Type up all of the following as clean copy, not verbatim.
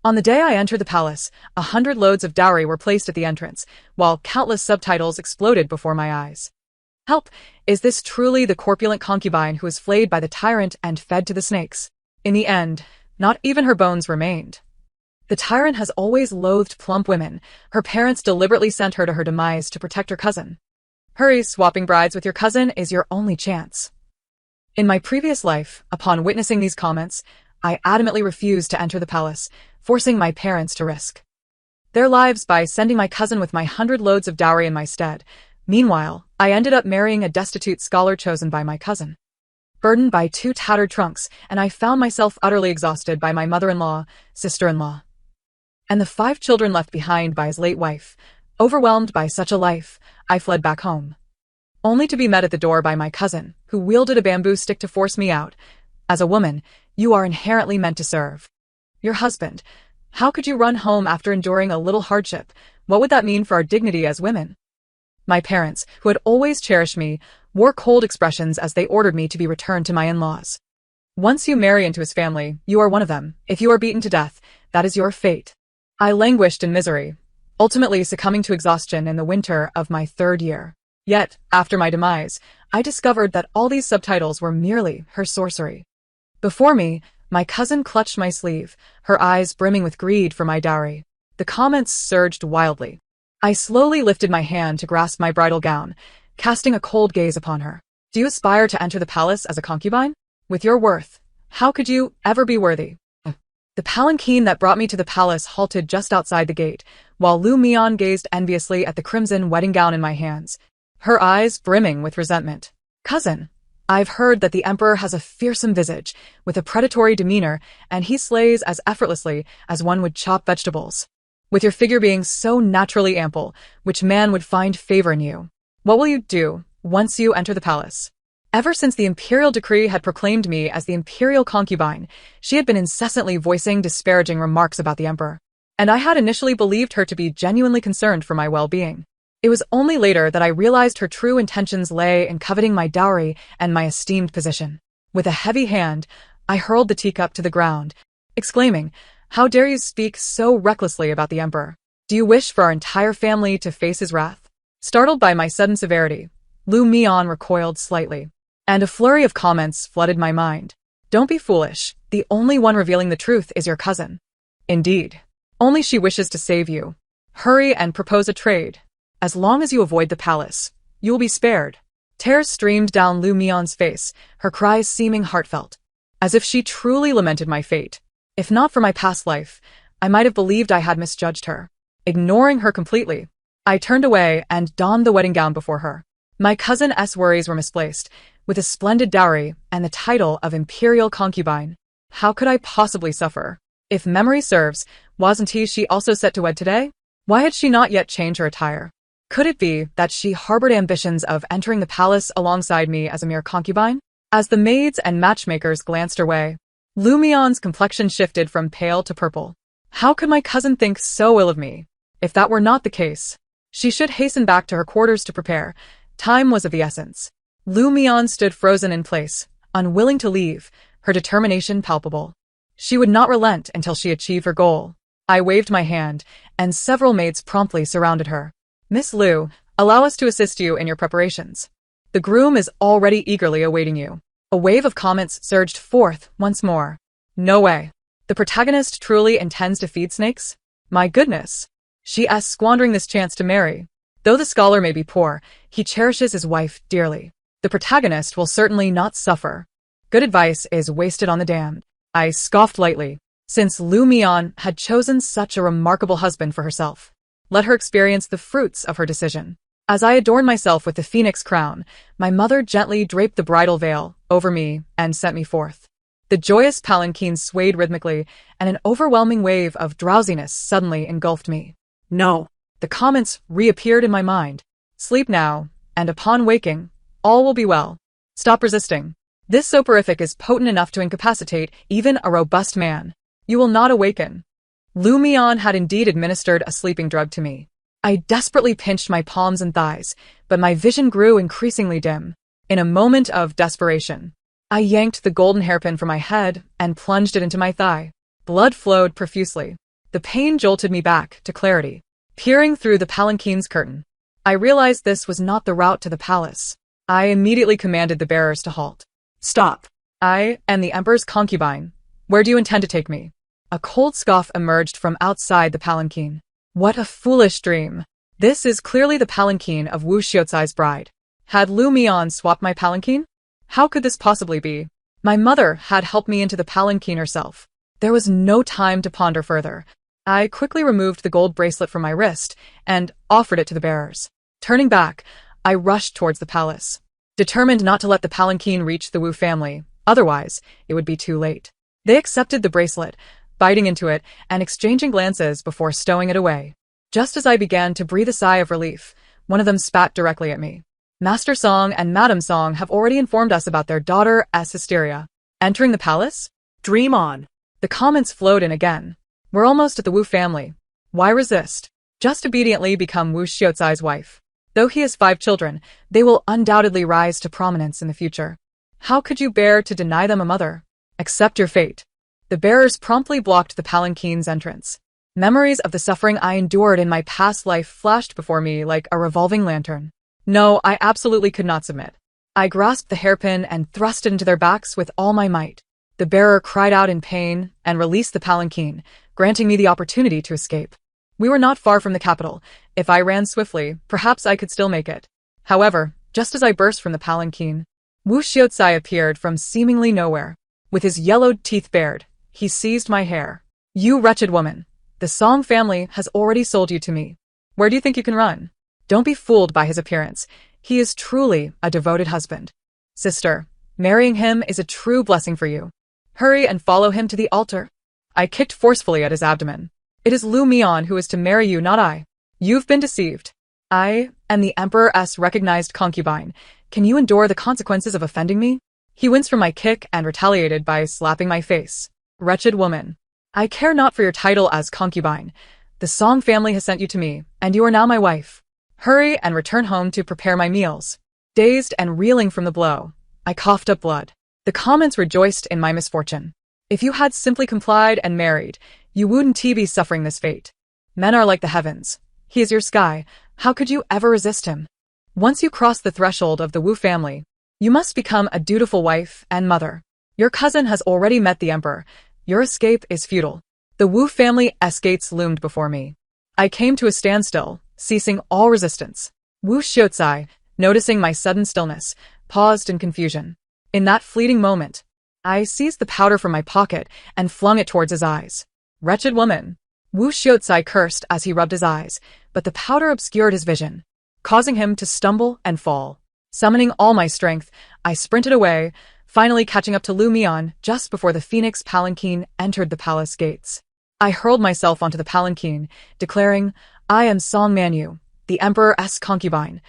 On the day I entered the palace, 100 loads of dowry were placed at the entrance, while countless subtitles exploded before my eyes. Help! Is this truly the corpulent concubine who was flayed by the tyrant and fed to the snakes? In the end, not even her bones remained. The tyrant has always loathed plump women. Her parents deliberately sent her to her demise to protect her cousin. Hurry, swapping brides with your cousin is your only chance. In my previous life, upon witnessing these comments, I adamantly refused to enter the palace, forcing my parents to risk their lives by sending my cousin with my 100 loads of dowry in my stead. Meanwhile, I ended up marrying a destitute scholar chosen by my cousin, burdened by 2 tattered trunks, and I found myself utterly exhausted by my mother-in-law, sister-in-law, and the 5 children left behind by his late wife. Overwhelmed by such a life, I fled back home, only to be met at the door by my cousin, who wielded a bamboo stick to force me out. As a woman, you are inherently meant to serve your husband. How could you run home after enduring a little hardship? What would that mean for our dignity as women? My parents, who had always cherished me, wore cold expressions as they ordered me to be returned to my in-laws. Once you marry into his family, you are one of them. If you are beaten to death, that is your fate. I languished in misery, ultimately succumbing to exhaustion in the winter of my 3rd year. Yet, after my demise, I discovered that all these subtitles were merely her sorcery. Before me, my cousin clutched my sleeve, her eyes brimming with greed for my dowry. The comments surged wildly. I slowly lifted my hand to grasp my bridal gown, casting a cold gaze upon her. Do you aspire to enter the palace as a concubine? With your worth, how could you ever be worthy? The palanquin that brought me to the palace halted just outside the gate, while Lu Mian gazed enviously at the crimson wedding gown in my hands, her eyes brimming with resentment. Cousin, I've heard that the emperor has a fearsome visage, with a predatory demeanor, and he slays as effortlessly as one would chop vegetables. With your figure being so naturally ample, which man would find favor in you? What will you do once you enter the palace? Ever since the imperial decree had proclaimed me as the imperial concubine, she had been incessantly voicing disparaging remarks about the emperor, and I had initially believed her to be genuinely concerned for my well-being. It was only later that I realized her true intentions lay in coveting my dowry and my esteemed position. With a heavy hand, I hurled the teacup to the ground, exclaiming, "How dare you speak so recklessly about the emperor? Do you wish for our entire family to face his wrath?" Startled by my sudden severity, Lu Mian recoiled slightly, and a flurry of comments flooded my mind. Don't be foolish. The only one revealing the truth is your cousin. Indeed. Only she wishes to save you. Hurry and propose a trade. As long as you avoid the palace, you will be spared. Tears streamed down Lu Mian's face, her cries seeming heartfelt, as if she truly lamented my fate. If not for my past life, I might have believed I had misjudged her. Ignoring her completely, I turned away and donned the wedding gown before her. My cousin's worries were misplaced. With a splendid dowry and the title of imperial concubine, how could I possibly suffer? If memory serves, wasn't she also set to wed today? Why had she not yet changed her attire? Could it be that she harbored ambitions of entering the palace alongside me as a mere concubine? As the maids and matchmakers glanced her way, Lu Mian's complexion shifted from pale to purple. How could my cousin think so ill of me? If that were not the case, she should hasten back to her quarters to prepare. Time was of the essence. Lu Mian stood frozen in place, unwilling to leave, her determination palpable. She would not relent until she achieved her goal. I waved my hand, and several maids promptly surrounded her. "Miss Lu, allow us to assist you in your preparations. The groom is already eagerly awaiting you." A wave of comments surged forth once more. No way. The protagonist truly intends to feed snakes? My goodness. She is squandering this chance to marry. Though the scholar may be poor, he cherishes his wife dearly. The protagonist will certainly not suffer. Good advice is wasted on the damned. I scoffed lightly. Since Lu Mian had chosen such a remarkable husband for herself, let her experience the fruits of her decision. As I adorned myself with the phoenix crown, my mother gently draped the bridal veil over me and sent me forth. The joyous palanquin swayed rhythmically, and an overwhelming wave of drowsiness suddenly engulfed me. No. The comments reappeared in my mind. Sleep now, and upon waking, all will be well. Stop resisting. This soporific is potent enough to incapacitate even a robust man. You will not awaken. Lu Mian had indeed administered a sleeping drug to me. I desperately pinched my palms and thighs, but my vision grew increasingly dim. In a moment of desperation, I yanked the golden hairpin from my head and plunged it into my thigh. Blood flowed profusely. The pain jolted me back to clarity. Peering through the palanquin's curtain, I realized this was not the route to the palace. I immediately commanded the bearers to halt. Stop. I am the Emperor's concubine. Where do you intend to take me? A cold scoff emerged from outside the palanquin. What a foolish dream. This is clearly the palanquin of Wu Xiaocai's bride. Had Lu Mian swapped my palanquin? How could this possibly be? My mother had helped me into the palanquin herself. There was no time to ponder further. I quickly removed the gold bracelet from my wrist and offered it to the bearers. Turning back, I rushed towards the palace, determined not to let the palanquin reach the Wu family, otherwise it would be too late. They accepted the bracelet, biting into it and exchanging glances before stowing it away. Just as I began to breathe a sigh of relief, one of them spat directly at me. Master Song and Madam Song have already informed us about their daughter's hysteria. Entering the palace? Dream on. The comments flowed in again. We're almost at the Wu family. Why resist? Just obediently become Wu Xiaocai's wife. Though he has 5 children, they will undoubtedly rise to prominence in the future. How could you bear to deny them a mother? Accept your fate. The bearers promptly blocked the palanquin's entrance. Memories of the suffering I endured in my past life flashed before me like a revolving lantern. No, I absolutely could not submit. I grasped the hairpin and thrust it into their backs with all my might. The bearer cried out in pain and released the palanquin, granting me the opportunity to escape. We were not far from the capital. If I ran swiftly, perhaps I could still make it. However, just as I burst from the palanquin, Wu Xiaocai appeared from seemingly nowhere. With his yellowed teeth bared, he seized my hair. You wretched woman! The Song family has already sold you to me. Where do you think you can run? Don't be fooled by his appearance. He is truly a devoted husband. Sister, marrying him is a true blessing for you. Hurry and follow him to the altar. I kicked forcefully at his abdomen. It is Lu Mian who is to marry you, not I. You've been deceived. I am the Emperor's recognized concubine. Can you endure the consequences of offending me? He winced from my kick and retaliated by slapping my face. Wretched woman. I care not for your title as concubine. The Song family has sent you to me, and you are now my wife. Hurry and return home to prepare my meals. Dazed and reeling from the blow, I coughed up blood. The comments rejoiced in my misfortune. If you had simply complied and married, you wouldn't be suffering this fate. Men are like the heavens. He is your sky. How could you ever resist him? Once you cross the threshold of the Wu family, you must become a dutiful wife and mother. Your cousin has already met the Emperor. Your escape is futile. The Wu family's gates loomed before me. I came to a standstill, ceasing all resistance. Wu Xiaocai, noticing my sudden stillness, paused in confusion. In that fleeting moment, I seized the powder from my pocket and flung it towards his eyes. Wretched woman! Wu Xiaocai cursed as he rubbed his eyes, but the powder obscured his vision, causing him to stumble and fall. Summoning all my strength, I sprinted away, finally catching up to Lu Mian just before the Phoenix palanquin entered the palace gates. I hurled myself onto the palanquin, declaring, I am Song Manyu, the Emperor's concubine.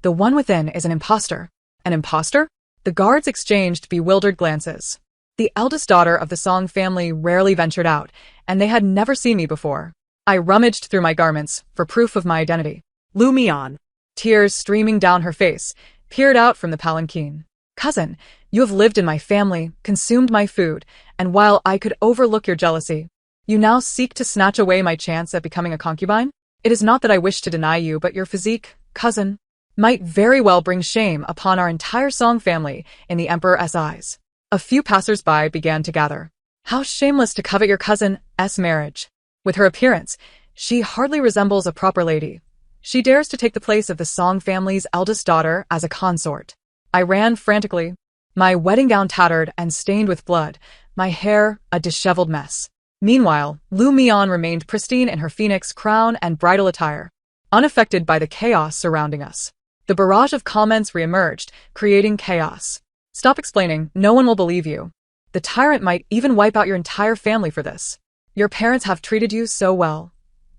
The one within is an impostor. An impostor? The guards exchanged bewildered glances. The eldest daughter of the Song family rarely ventured out, and they had never seen me before. I rummaged through my garments for proof of my identity. Lu Mian, tears streaming down her face, peered out from the palanquin. Cousin, you have lived in my family, consumed my food, and while I could overlook your jealousy, you now seek to snatch away my chance at becoming a concubine? It is not that I wish to deny you, but your physique, cousin, might very well bring shame upon our entire Song family in the Emperor's eyes. A few passers-by began to gather. How shameless to covet your cousin's marriage. With her appearance, she hardly resembles a proper lady. She dares to take the place of the Song family's eldest daughter as a consort. I ran frantically, my wedding gown tattered and stained with blood, my hair a disheveled mess. Meanwhile, Lu Mian remained pristine in her phoenix crown and bridal attire, unaffected by the chaos surrounding us. The barrage of comments reemerged, creating chaos. Stop explaining, no one will believe you. The tyrant might even wipe out your entire family for this. Your parents have treated you so well.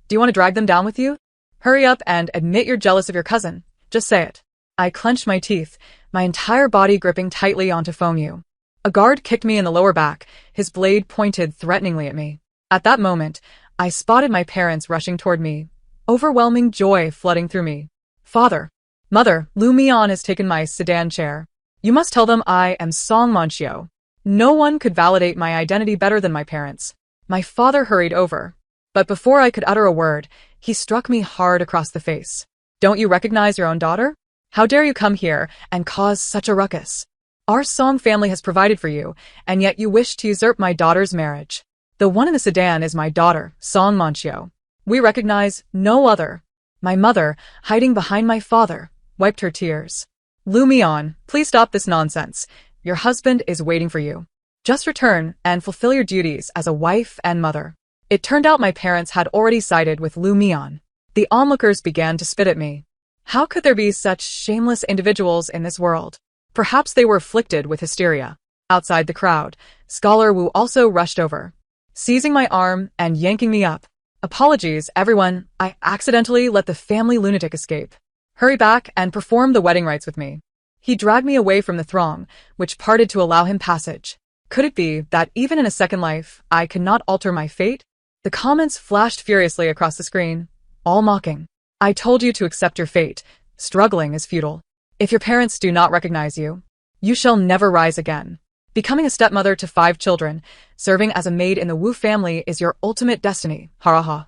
Do you want to drag them down with you? Hurry up and admit you're jealous of your cousin. Just say it. I clenched my teeth, my entire body gripping tightly onto Fengyu. A guard kicked me in the lower back, his blade pointed threateningly at me. At that moment, I spotted my parents rushing toward me, overwhelming joy flooding through me. Father, Mother, Lu Mian has taken my sedan chair. You must tell them I am Song Manxiu. No one could validate my identity better than my parents. My father hurried over. But before I could utter a word, he struck me hard across the face. Don't you recognize your own daughter? How dare you come here and cause such a ruckus? Our Song family has provided for you, and yet you wish to usurp my daughter's marriage. The one in the sedan is my daughter, Song Manchio. We recognize no other. My mother, hiding behind my father, wiped her tears. Lu Mian, please stop this nonsense. Your husband is waiting for you. Just return and fulfill your duties as a wife and mother. It turned out my parents had already sided with Lu Mian. The onlookers began to spit at me. How could there be such shameless individuals in this world? Perhaps they were afflicted with hysteria. Outside the crowd, Scholar Wu also rushed over, seizing my arm and yanking me up. Apologies, everyone. I accidentally let the family lunatic escape. Hurry back and perform the wedding rites with me. He dragged me away from the throng, which parted to allow him passage. Could it be that even in a second life, I could not alter my fate? The comments flashed furiously across the screen, all mocking. I told you to accept your fate. Struggling is futile. If your parents do not recognize you, you shall never rise again. Becoming a stepmother to 5 children, serving as a maid in the Wu family is your ultimate destiny, haraha.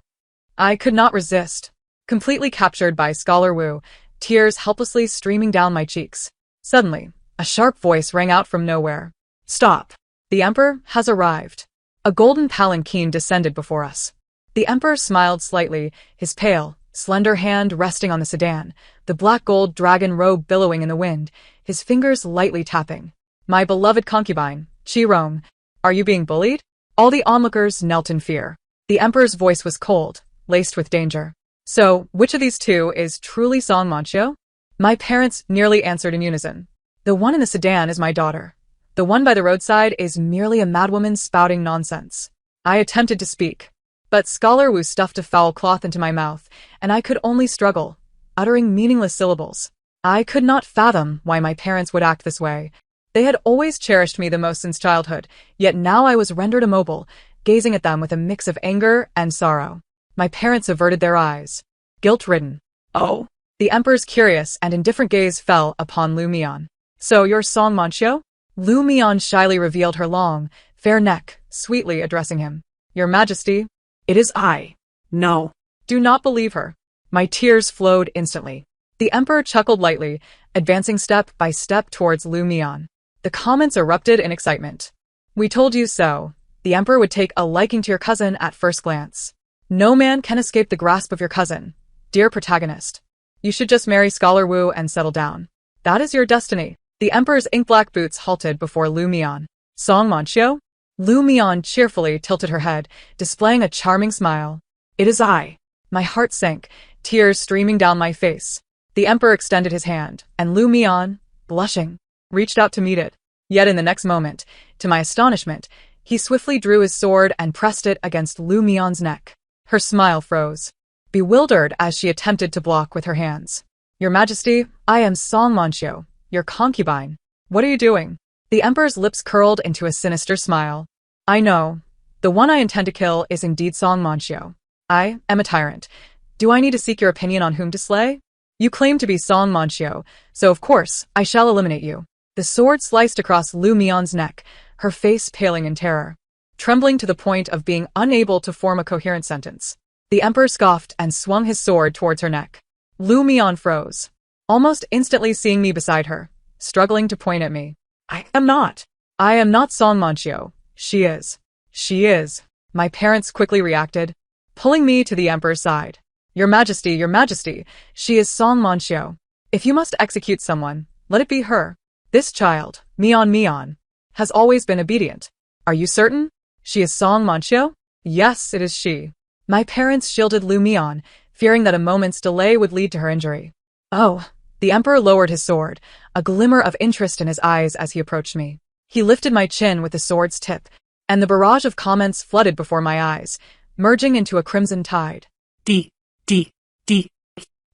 I could not resist. Completely captured by Scholar Wu, tears helplessly streaming down my cheeks. Suddenly, a sharp voice rang out from nowhere. Stop. The Emperor has arrived. A golden palanquin descended before us. The Emperor smiled slightly, his pale, slender hand resting on the sedan, the black gold dragon robe billowing in the wind, his fingers lightly tapping. My beloved concubine, Chi-Rong, are you being bullied? All the onlookers knelt in fear. The Emperor's voice was cold, laced with danger. So, which of these two is truly Song Manchio? My parents nearly answered in unison. The one in the sedan is my daughter. The one by the roadside is merely a madwoman spouting nonsense. I attempted to speak, but Scholar Wu stuffed a foul cloth into my mouth, and I could only struggle, uttering meaningless syllables. I could not fathom why my parents would act this way. They had always cherished me the most since childhood, yet now I was rendered immobile, gazing at them with a mix of anger and sorrow. My parents averted their eyes, guilt-ridden. Oh? The Emperor's curious and indifferent gaze fell upon Lu Mian. So you're Song Manchio? Lu Mian shyly revealed her long, fair neck, sweetly addressing him. Your Majesty, it is I. No. Do not believe her. My tears flowed instantly. The Emperor chuckled lightly, advancing step by step towards Lu Mian. The comments erupted in excitement. We told you so. The Emperor would take a liking to your cousin at first glance. No man can escape the grasp of your cousin, dear protagonist. You should just marry Scholar Wu and settle down. That is your destiny. The Emperor's ink-black boots halted before Lu Mian. Song Manchio? Lu Mian cheerfully tilted her head, displaying a charming smile. It is I. My heart sank, tears streaming down my face. The Emperor extended his hand, and Lu Mian, blushing, reached out to meet it. Yet in the next moment, to my astonishment, he swiftly drew his sword and pressed it against Lu Mian's neck. Her smile froze, bewildered as she attempted to block with her hands. Your Majesty, I am Song Manchio, your concubine. What are you doing? The Emperor's lips curled into a sinister smile. I know. The one I intend to kill is indeed Song Manchio. I am a tyrant. Do I need to seek your opinion on whom to slay? You claim to be Song Manchio, so of course I shall eliminate you. The sword sliced across Lu Mian's neck, her face paling in terror, trembling to the point of being unable to form a coherent sentence. The Emperor scoffed and swung his sword towards her neck. Lu Mian froze, almost instantly seeing me beside her, struggling to point at me. I am not Song Manchio. She is. She is. My parents quickly reacted, pulling me to the Emperor's side. Your Majesty, she is Song Manchio. If you must execute someone, let it be her. This child, Mian, has always been obedient. Are you certain? She is Song Manchio? Yes, it is she. My parents shielded Lu Mian, fearing that a moment's delay would lead to her injury. Oh. The Emperor lowered his sword, a glimmer of interest in his eyes as he approached me. He lifted my chin with the sword's tip, and the barrage of comments flooded before my eyes, merging into a crimson tide. D.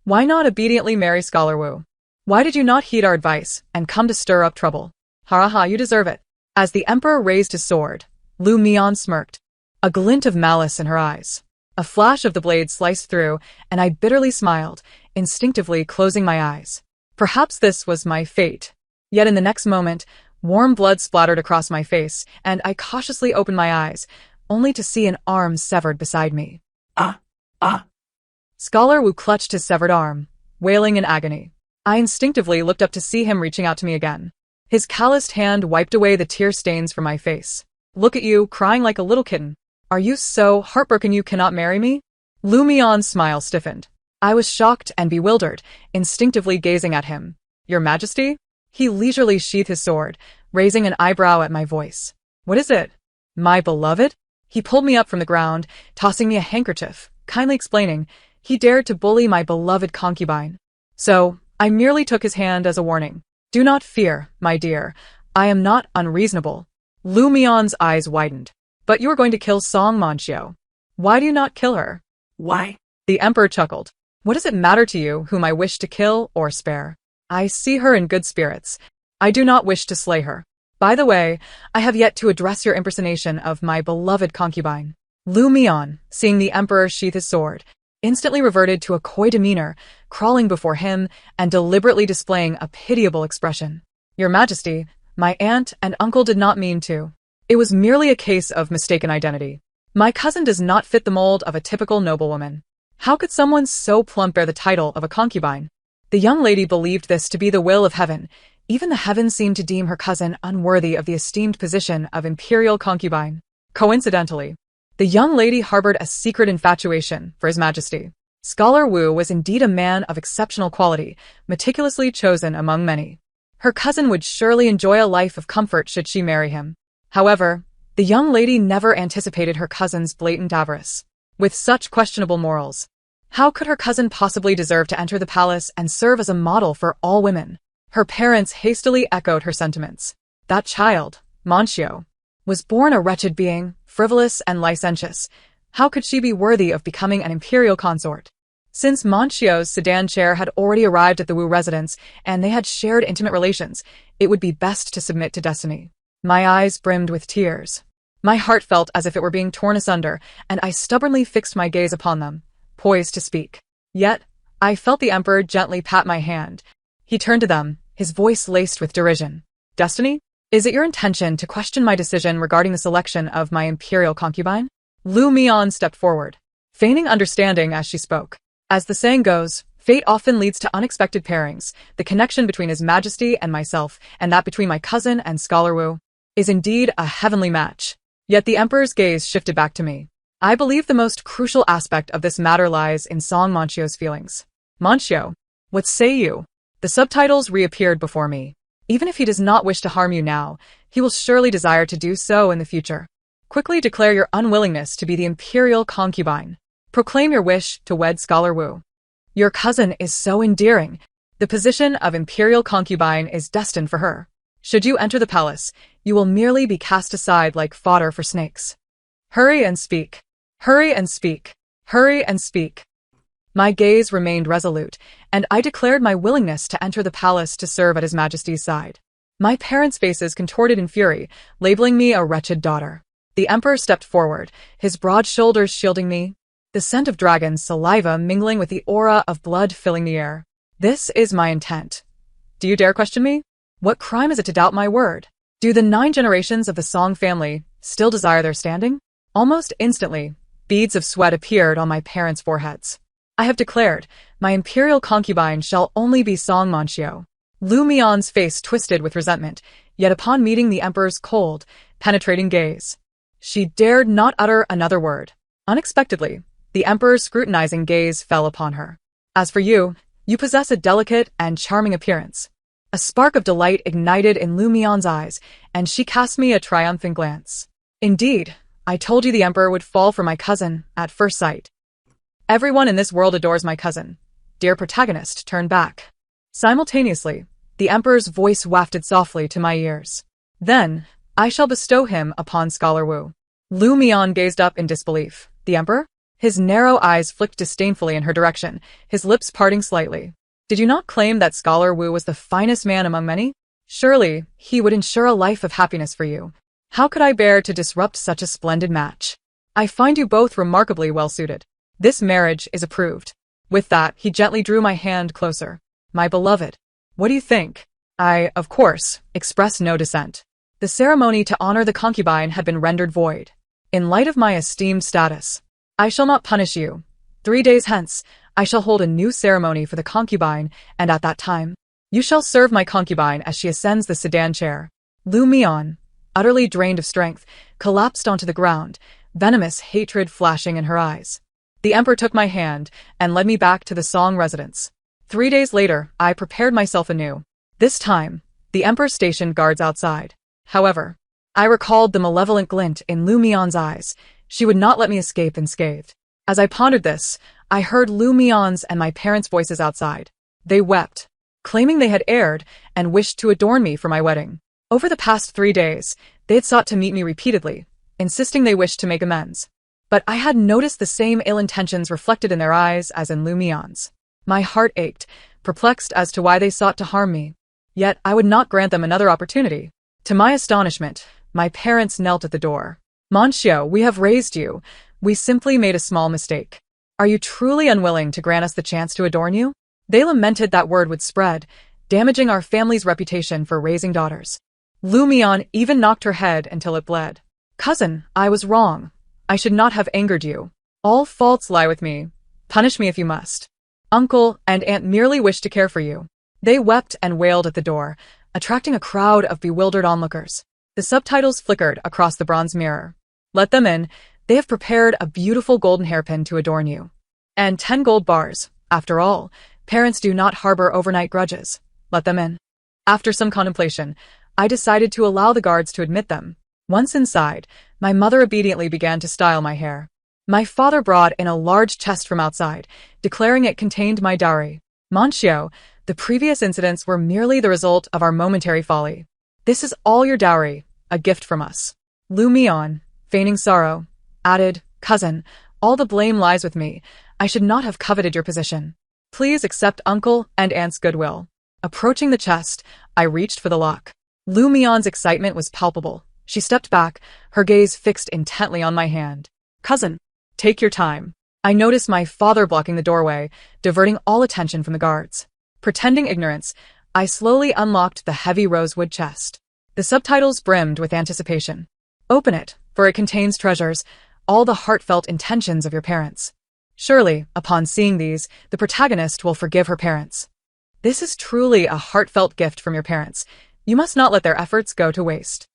Why not obediently marry Scholar Wu? Why did you not heed our advice and come to stir up trouble? Haraha, you deserve it. As the Emperor raised his sword, Lu Mian smirked, a glint of malice in her eyes. A flash of the blade sliced through, and I bitterly smiled, instinctively closing my eyes. Perhaps this was my fate. Yet in the next moment, warm blood splattered across my face, and I cautiously opened my eyes, only to see an arm severed beside me. Ah, ah. Scholar Wu clutched his severed arm, wailing in agony. I instinctively looked up to see him reaching out to me again. His calloused hand wiped away the tear stains from my face. Look at you, crying like a little kitten. Are you so heartbroken you cannot marry me? Lu Mian's smile stiffened. I was shocked and bewildered, instinctively gazing at him. Your Majesty? He leisurely sheathed his sword, raising an eyebrow at my voice. What is it? My beloved? He pulled me up from the ground, tossing me a handkerchief, kindly explaining, he dared to bully my beloved concubine. So, I merely took his hand as a warning. Do not fear, my dear. I am not unreasonable. Lu Mian's eyes widened. But you are going to kill Song Manxiu. Why do you not kill her? Why? The emperor chuckled. What does it matter to you whom I wish to kill or spare? I see her in good spirits. I do not wish to slay her. By the way, I have yet to address your impersonation of my beloved concubine. Lu Mian, seeing the emperor sheath his sword, instantly reverted to a coy demeanor, crawling before him and deliberately displaying a pitiable expression. Your Majesty, my aunt and uncle did not mean to. It was merely a case of mistaken identity. My cousin does not fit the mold of a typical noblewoman. How could someone so plump bear the title of a concubine? The young lady believed this to be the will of heaven. Even the heavens seemed to deem her cousin unworthy of the esteemed position of imperial concubine. Coincidentally, the young lady harbored a secret infatuation for His Majesty. Scholar Wu was indeed a man of exceptional quality, meticulously chosen among many. Her cousin would surely enjoy a life of comfort should she marry him. However, the young lady never anticipated her cousin's blatant avarice. With such questionable morals, how could her cousin possibly deserve to enter the palace and serve as a model for all women? Her parents hastily echoed her sentiments. That child, Manxiu, was born a wretched being, frivolous and licentious. How could she be worthy of becoming an imperial consort? Since Manxiu's sedan chair had already arrived at the Wu residence and they had shared intimate relations, it would be best to submit to destiny. My eyes brimmed with tears. My heart felt as if it were being torn asunder, and I stubbornly fixed my gaze upon them, poised to speak. Yet, I felt the emperor gently pat my hand. He turned to them, his voice laced with derision. Destiny? Is it your intention to question my decision regarding the selection of my imperial concubine? Lu Mian stepped forward, feigning understanding as she spoke. As the saying goes, fate often leads to unexpected pairings. The connection between His Majesty and myself, and that between my cousin and Scholar Wu, is indeed a heavenly match. Yet the emperor's gaze shifted back to me. I believe the most crucial aspect of this matter lies in Song Manxiu's feelings. Manxiu, what say you? The subtitles reappeared before me. Even if he does not wish to harm you now, he will surely desire to do so in the future. Quickly declare your unwillingness to be the imperial concubine. Proclaim your wish to wed Scholar Wu. Your cousin is so endearing. The position of imperial concubine is destined for her. Should you enter the palace, you will merely be cast aside like fodder for snakes. Hurry and speak. Hurry and speak. Hurry and speak. My gaze remained resolute, and I declared my willingness to enter the palace to serve at His Majesty's side. My parents' faces contorted in fury, labeling me a wretched daughter. The emperor stepped forward, his broad shoulders shielding me, the scent of dragon's saliva mingling with the aura of blood filling the air. This is my intent. Do you dare question me? What crime is it to doubt my word? Do the 9 generations of the Song family still desire their standing? Almost instantly, beads of sweat appeared on my parents' foreheads. I have declared, my imperial concubine shall only be Song Manxiu. Lu Mian's face twisted with resentment, yet upon meeting the emperor's cold, penetrating gaze, she dared not utter another word. Unexpectedly, the emperor's scrutinizing gaze fell upon her. As for you, you possess a delicate and charming appearance. A spark of delight ignited in Lu Mian's eyes, and she cast me a triumphant glance. Indeed, I told you the emperor would fall for my cousin at first sight. Everyone in this world adores my cousin. Dear protagonist, turn back. Simultaneously, the emperor's voice wafted softly to my ears. Then, I shall bestow him upon Scholar Wu. Lu Mian gazed up in disbelief. The emperor? His narrow eyes flicked disdainfully in her direction, his lips parting slightly. Did you not claim that Scholar Wu was the finest man among many? Surely, he would ensure a life of happiness for you. How could I bear to disrupt such a splendid match? I find you both remarkably well-suited. This marriage is approved. With that, he gently drew my hand closer. My beloved, what do you think? I, of course, expressed no dissent. The ceremony to honor the concubine had been rendered void. In light of my esteemed status, I shall not punish you. 3 days hence, I shall hold a new ceremony for the concubine, and at that time, you shall serve my concubine as she ascends the sedan chair. Lu Mian, utterly drained of strength, collapsed onto the ground, venomous hatred flashing in her eyes. The emperor took my hand and led me back to the Song residence. 3 days later, I prepared myself anew. This time, the emperor stationed guards outside. However, I recalled the malevolent glint in Lu Mian's eyes. She would not let me escape unscathed. As I pondered this, I heard Lu Mian's and my parents' voices outside. They wept, claiming they had erred and wished to adorn me for my wedding. Over the past 3 days, they had sought to meet me repeatedly, insisting they wished to make amends. But I had noticed the same ill intentions reflected in their eyes as in Lu Mian's. My heart ached, perplexed as to why they sought to harm me. Yet I would not grant them another opportunity. To my astonishment, my parents knelt at the door. Monsieur, we have raised you. We simply made a small mistake. Are you truly unwilling to grant us the chance to adorn you? They lamented that word would spread, damaging our family's reputation for raising daughters. Lu Mian even knocked her head until it bled. Cousin, I was wrong. I should not have angered you. All faults lie with me. Punish me if you must. Uncle and aunt merely wish to care for you. They wept and wailed at the door, attracting a crowd of bewildered onlookers. The subtitles flickered across the bronze mirror. Let them in. They have prepared a beautiful golden hairpin to adorn you. And 10 gold bars. After all, parents do not harbor overnight grudges. Let them in. After some contemplation, I decided to allow the guards to admit them. Once inside, my mother obediently began to style my hair. My father brought in a large chest from outside, declaring it contained my dowry. Monsieur, the previous incidents were merely the result of our momentary folly. This is all your dowry, a gift from us. Lu Mian, feigning sorrow, added, Cousin, all the blame lies with me. I should not have coveted your position. Please accept uncle and aunt's goodwill. Approaching the chest, I reached for the lock. Lu Mian's excitement was palpable. She stepped back, her gaze fixed intently on my hand. Cousin, take your time. I noticed my father blocking the doorway, diverting all attention from the guards. Pretending ignorance, I slowly unlocked the heavy rosewood chest. The subtitles brimmed with anticipation. Open it, for it contains treasures, all the heartfelt intentions of your parents. Surely, upon seeing these, the protagonist will forgive her parents. This is truly a heartfelt gift from your parents. You must not let their efforts go to waste.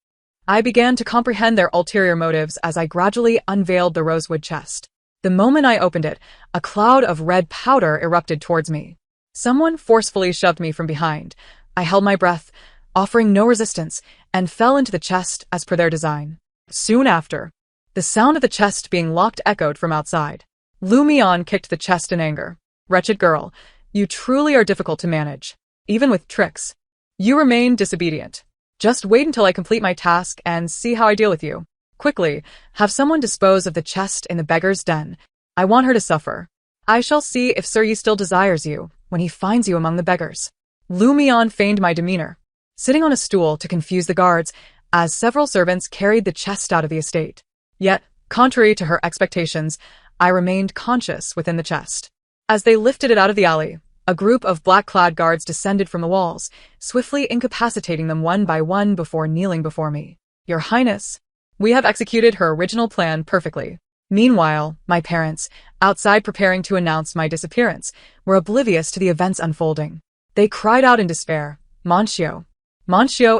I began to comprehend their ulterior motives as I gradually unveiled the rosewood chest. The moment I opened it, a cloud of red powder erupted towards me. Someone forcefully shoved me from behind. I held my breath, offering no resistance, and fell into the chest as per their design. Soon after, the sound of the chest being locked echoed from outside. Lu Mian kicked the chest in anger. Wretched girl, you truly are difficult to manage. Even with tricks, you remain disobedient. Just wait until I complete my task and see how I deal with you. Quickly, have someone dispose of the chest in the beggar's den. I want her to suffer. I shall see if Sir Yi still desires you when he finds you among the beggars. Lu Mian feigned my demeanor, sitting on a stool to confuse the guards as several servants carried the chest out of the estate. Yet, contrary to her expectations, I remained conscious within the chest. As they lifted it out of the alley, a group of black-clad guards descended from the walls, swiftly incapacitating them one by one before kneeling before me. Your Highness, we have executed her original plan perfectly. Meanwhile, my parents, outside preparing to announce my disappearance, were oblivious to the events unfolding. They cried out in despair, Monsieur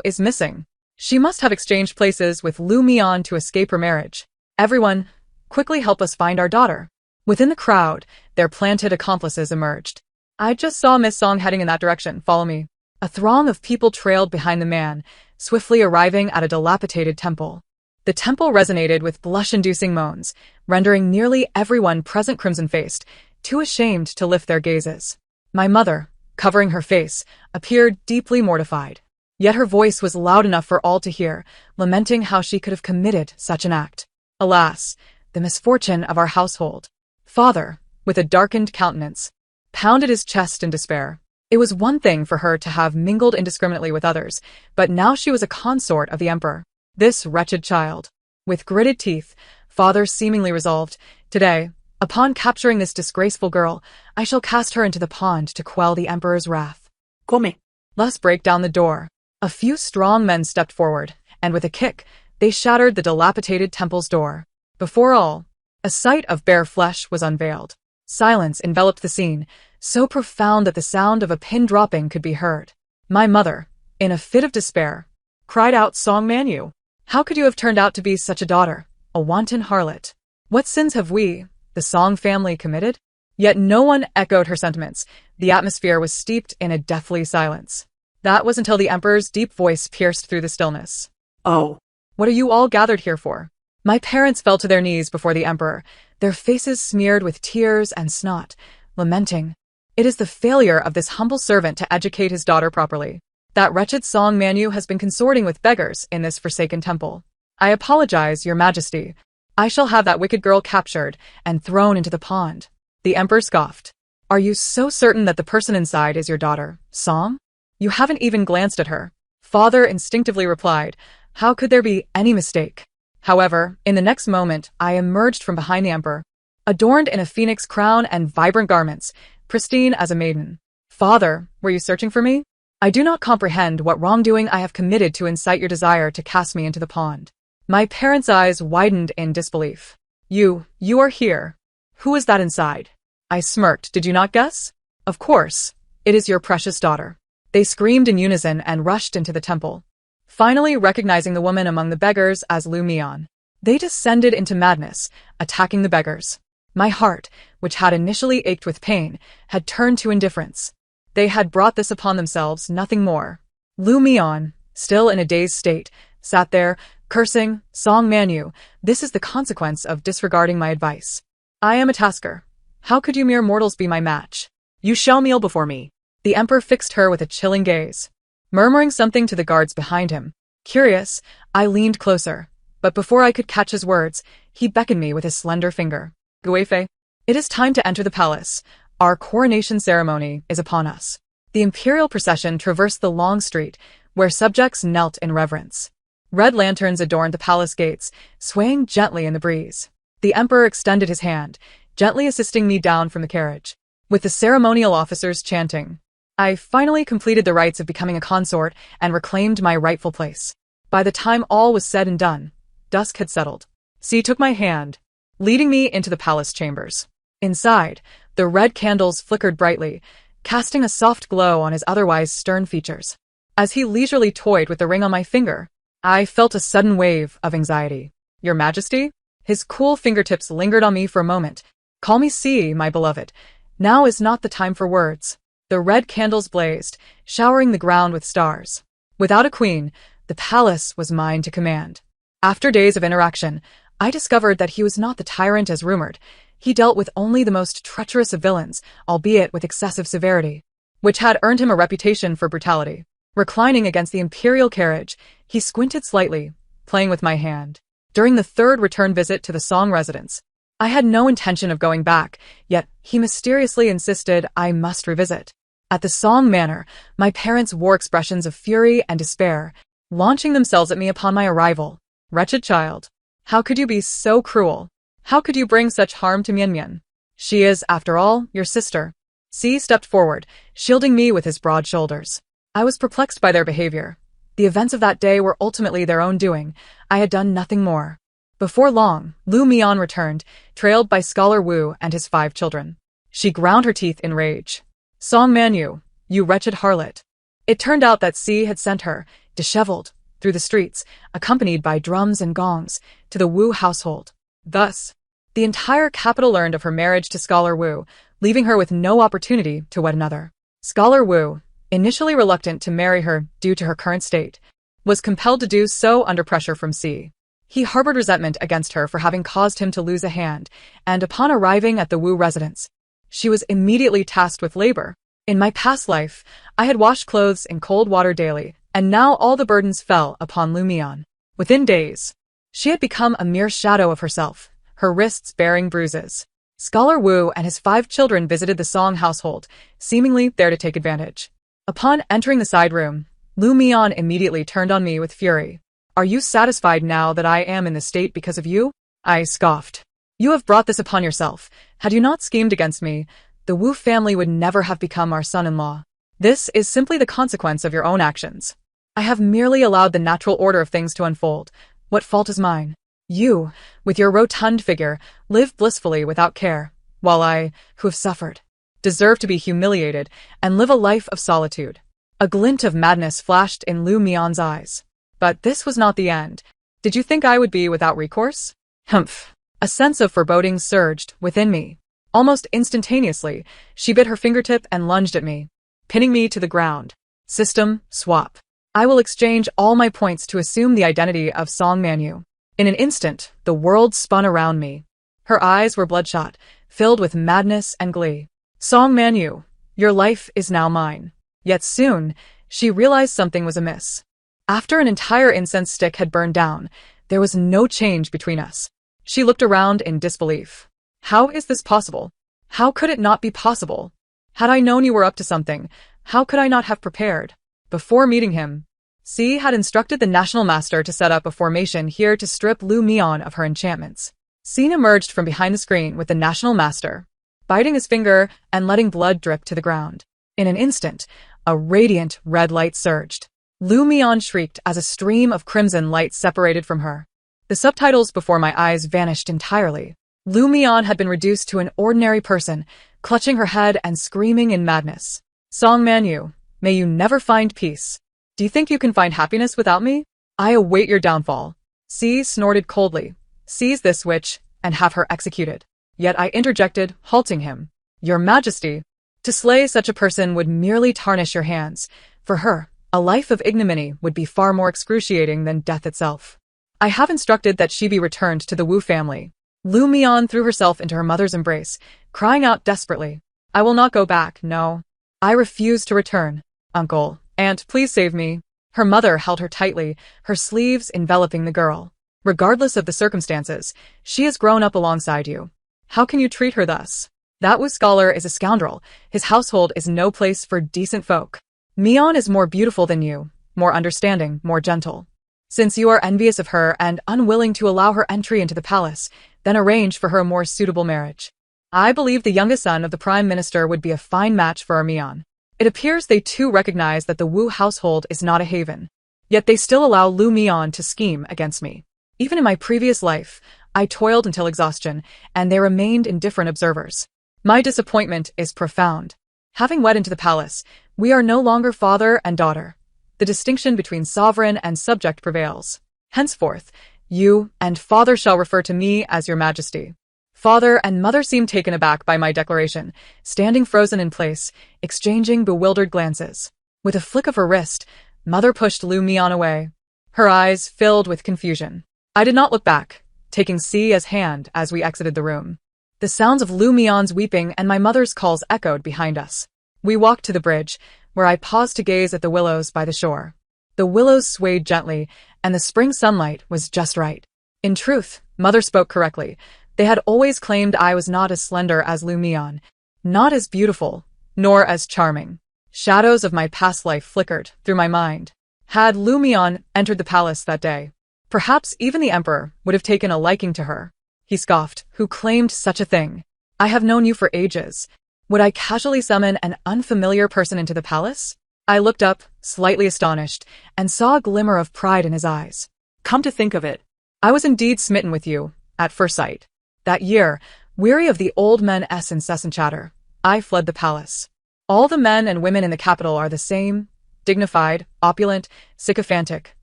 is missing. She must have exchanged places with Lu Mian to escape her marriage. Everyone, quickly help us find our daughter. Within the crowd, their planted accomplices emerged. I just saw Miss Song heading in that direction. Follow me. A throng of people trailed behind the man, swiftly arriving at a dilapidated temple. The temple resonated with blush-inducing moans, rendering nearly everyone present crimson-faced, too ashamed to lift their gazes. My mother, covering her face, appeared deeply mortified. Yet her voice was loud enough for all to hear, lamenting how she could have committed such an act. Alas, the misfortune of our household. Father, with a darkened countenance, pounded his chest in despair. It was one thing for her to have mingled indiscriminately with others, but now she was a consort of the emperor. This wretched child. With gritted teeth, father seemingly resolved, today, upon capturing this disgraceful girl, I shall cast her into the pond to quell the emperor's wrath. Come. Let's break down the door. A few strong men stepped forward, and with a kick, they shattered the dilapidated temple's door. Before all, A sight of bare flesh was unveiled. Silence enveloped the scene, so profound that the sound of a pin dropping could be heard. My mother, in a fit of despair, cried out, "Song Manu, how could you have turned out to be such a daughter, a wanton harlot? What sins have we, the Song family, committed?" Yet no one echoed her sentiments. The atmosphere was steeped in a deathly silence. That was until the Emperor's deep voice pierced through the stillness. "Oh, what are you all gathered here for?" My parents fell to their knees before the Emperor, their faces smeared with tears and snot, lamenting, "It is the failure of this humble servant to educate his daughter properly. That wretched Song Manu has been consorting with beggars in this forsaken temple. I apologize, Your Majesty. I shall have that wicked girl captured and thrown into the pond." The Emperor scoffed. "Are you so certain that the person inside is your daughter, Song? You haven't even glanced at her." Father instinctively replied, "How could there be any mistake?" However, in the next moment, I emerged from behind the Emperor, adorned in a phoenix crown and vibrant garments, pristine as a maiden. "Father, were you searching for me? I do not comprehend what wrongdoing I have committed to incite your desire to cast me into the pond." My parents' eyes widened in disbelief. You are here. Who is that inside?" I smirked. "Did you not guess? Of course, it is your precious daughter." They screamed in unison and rushed into the temple, finally recognizing the woman among the beggars as Lu Mian. They descended into madness, attacking the beggars. My heart, which had initially ached with pain, had turned to indifference. They had brought this upon themselves, nothing more. Lu Mian, still in a dazed state, sat there, cursing, "Song Manu, this is the consequence of disregarding my advice. I am a tasker. How could you mere mortals be my match? You shall kneel before me." The Emperor fixed her with a chilling gaze, murmuring something to the guards behind him. Curious, I leaned closer, but before I could catch his words, he beckoned me with his slender finger. "Guifei, it is time to enter the palace. Our coronation ceremony is upon us." The imperial procession traversed the long street, where subjects knelt in reverence. Red lanterns adorned the palace gates, swaying gently in the breeze. The Emperor extended his hand, gently assisting me down from the carriage, with the ceremonial officers chanting. I finally completed the rites of becoming a consort and reclaimed my rightful place. By the time all was said and done, dusk had settled. C took my hand, leading me into the palace chambers. Inside, the red candles flickered brightly, casting a soft glow on his otherwise stern features. As he leisurely toyed with the ring on my finger, I felt a sudden wave of anxiety. "Your Majesty?" His cool fingertips lingered on me for a moment. "Call me C, my beloved. Now is not the time for words." The red candles blazed, showering the ground with stars. Without a queen, the palace was mine to command. After days of interaction, I discovered that he was not the tyrant as rumored. He dealt with only the most treacherous of villains, albeit with excessive severity, which had earned him a reputation for brutality. Reclining against the imperial carriage, he squinted slightly, playing with my hand. During the third return visit to the Song residence, I had no intention of going back, yet he mysteriously insisted I must revisit. At the Song manor, my parents wore expressions of fury and despair, launching themselves at me upon my arrival. "Wretched child, how could you be so cruel? How could you bring such harm to Mian Mian? She is, after all, your sister." C stepped forward, shielding me with his broad shoulders. I was perplexed by their behavior. The events of that day were ultimately their own doing. I had done nothing more. Before long, Lu Mian returned, trailed by Scholar Wu and his 5 children. She ground her teeth in rage. "Song Manu, you wretched harlot." It turned out that C had sent her, disheveled, through the streets, accompanied by drums and gongs, to the Wu household. Thus, the entire capital learned of her marriage to Scholar Wu, leaving her with no opportunity to wed another. Scholar Wu, initially reluctant to marry her due to her current state, was compelled to do so under pressure from C. He harbored resentment against her for having caused him to lose a hand, and upon arriving at the Wu residence, she was immediately tasked with labor. In my past life, I had washed clothes in cold water daily, and now all the burdens fell upon Lu Mian. Within days, she had become a mere shadow of herself, her wrists bearing bruises. Scholar Wu and his 5 children visited the Song household, seemingly there to take advantage. Upon entering the side room, Lu Mian immediately turned on me with fury. "Are you satisfied now that I am in this state because of you?" I scoffed. "You have brought this upon yourself. Had you not schemed against me, the Wu family would never have become our son-in-law. This is simply the consequence of your own actions. I have merely allowed the natural order of things to unfold. What fault is mine?" You, with your rotund figure, live blissfully without care, while I, who have suffered, deserve to be humiliated and live a life of solitude. A glint of madness flashed in Lu Mian's eyes. But this was not the end. Did you think I would be without recourse? Humph. A sense of foreboding surged within me. Almost instantaneously, she bit her fingertip and lunged at me, pinning me to the ground. System swap. I will exchange all my points to assume the identity of Song Manyu. In an instant, the world spun around me. Her eyes were bloodshot, filled with madness and glee. Song Manyu, your life is now mine. Yet soon, she realized something was amiss. After an entire incense stick had burned down, there was no change between us. She looked around in disbelief. How is this possible? How could it not be possible? Had I known you were up to something, how could I not have prepared? Before meeting him, C had instructed the National Master to set up a formation here to strip Lu Mian of her enchantments. Scene emerged from behind the screen with the National Master, biting his finger and letting blood drip to the ground. In an instant, a radiant red light surged. Lu Mian shrieked as a stream of crimson light separated from her. The subtitles before my eyes vanished entirely. Lu Mian had been reduced to an ordinary person, clutching her head and screaming in madness. Song Manyu, may you never find peace. Do you think you can find happiness without me? I await your downfall. C snorted coldly. Seize this witch and have her executed. Yet I interjected, halting him. Your Majesty, to slay such a person would merely tarnish your hands. For her, a life of ignominy would be far more excruciating than death itself. I have instructed that she be returned to the Wu family. Lu Mian threw herself into her mother's embrace, crying out desperately. I will not go back, no. I refuse to return. Uncle, Aunt, please save me. Her mother held her tightly, her sleeves enveloping the girl. Regardless of the circumstances, she has grown up alongside you. How can you treat her thus? That Wu scholar is a scoundrel. His household is no place for decent folk. Mian is more beautiful than you, more understanding, more gentle. Since you are envious of her and unwilling to allow her entry into the palace, then arrange for her a more suitable marriage. I believe the youngest son of the Prime Minister would be a fine match for our Mian. It appears they too recognize that the Wu household is not a haven. Yet they still allow Lu Mian to scheme against me. Even in my previous life, I toiled until exhaustion, and they remained indifferent observers. My disappointment is profound. Having wed into the palace, we are no longer father and daughter. The distinction between sovereign and subject prevails. Henceforth, you and father shall refer to me as your Majesty. Father and mother seemed taken aback by my declaration, standing frozen in place, exchanging bewildered glances. With a flick of her wrist, mother pushed Lu Mian away. Her eyes filled with confusion. I did not look back, taking Cia's hand as we exited the room. The sounds of Lu Mian's weeping and my mother's calls echoed behind us. We walked to the bridge, where I paused to gaze at the willows by the shore. The willows swayed gently, and the spring sunlight was just right. In truth, mother spoke correctly. They had always claimed I was not as slender as Lu Mian, not as beautiful, nor as charming. Shadows of my past life flickered through my mind. Had Lu Mian entered the palace that day, perhaps even the emperor would have taken a liking to her. He scoffed. Who claimed such a thing? I have known you for ages. Would I casually summon an unfamiliar person into the palace? I looked up, slightly astonished, and saw a glimmer of pride in his eyes. Come to think of it, I was indeed smitten with you, at first sight. That year, weary of the old men's incessant chatter, I fled the palace. All the men and women in the capital are the same, dignified, opulent, sycophantic,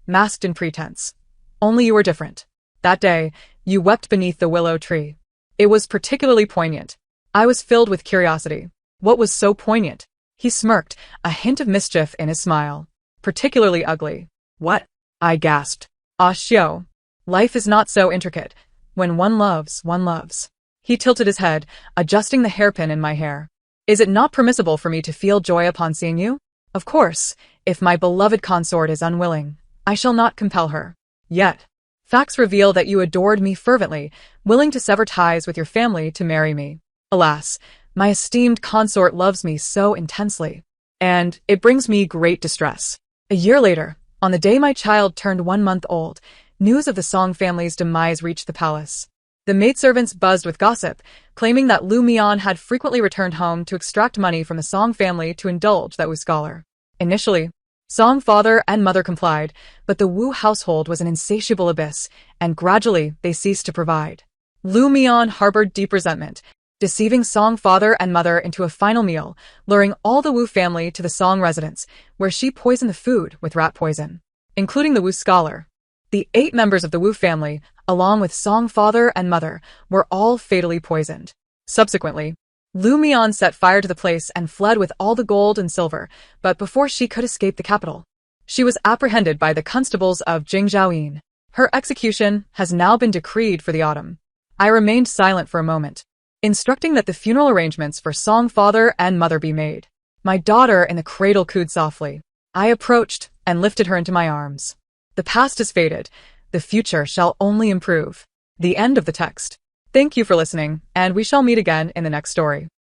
masked in pretense. Only you were different. That day, you wept beneath the willow tree. It was particularly poignant. I was filled with curiosity. What was so poignant? He smirked, a hint of mischief in his smile. Particularly ugly. What? I gasped. Ah, Xiao. Life is not so intricate. When one loves, one loves. He tilted his head, adjusting the hairpin in my hair. Is it not permissible for me to feel joy upon seeing you? Of course, if my beloved consort is unwilling, I shall not compel her. Yet, facts reveal that you adored me fervently, willing to sever ties with your family to marry me. Alas, my esteemed consort loves me so intensely, and it brings me great distress. A year later, on the day my child turned 1 month old, news of the Song family's demise reached the palace. The maidservants buzzed with gossip, claiming that Lu Mian had frequently returned home to extract money from the Song family to indulge that Wu scholar. Initially, Song father and mother complied, but the Wu household was an insatiable abyss, and gradually they ceased to provide. Lu Mian harbored deep resentment, deceiving Song father and mother into a final meal, luring all the Wu family to the Song residence, where she poisoned the food with rat poison, including the Wu scholar. The 8 members of the Wu family, along with Song father and mother, were all fatally poisoned. Subsequently, Lu Mian set fire to the place and fled with all the gold and silver, but before she could escape the capital, she was apprehended by the constables of Jingzhaoyin. Her execution has now been decreed for the autumn. I remained silent for a moment, instructing that the funeral arrangements for Song father and mother be made. My daughter in the cradle cooed softly. I approached and lifted her into my arms. The past is faded. The future shall only improve. The end of the text. Thank you for listening, and we shall meet again in the next story.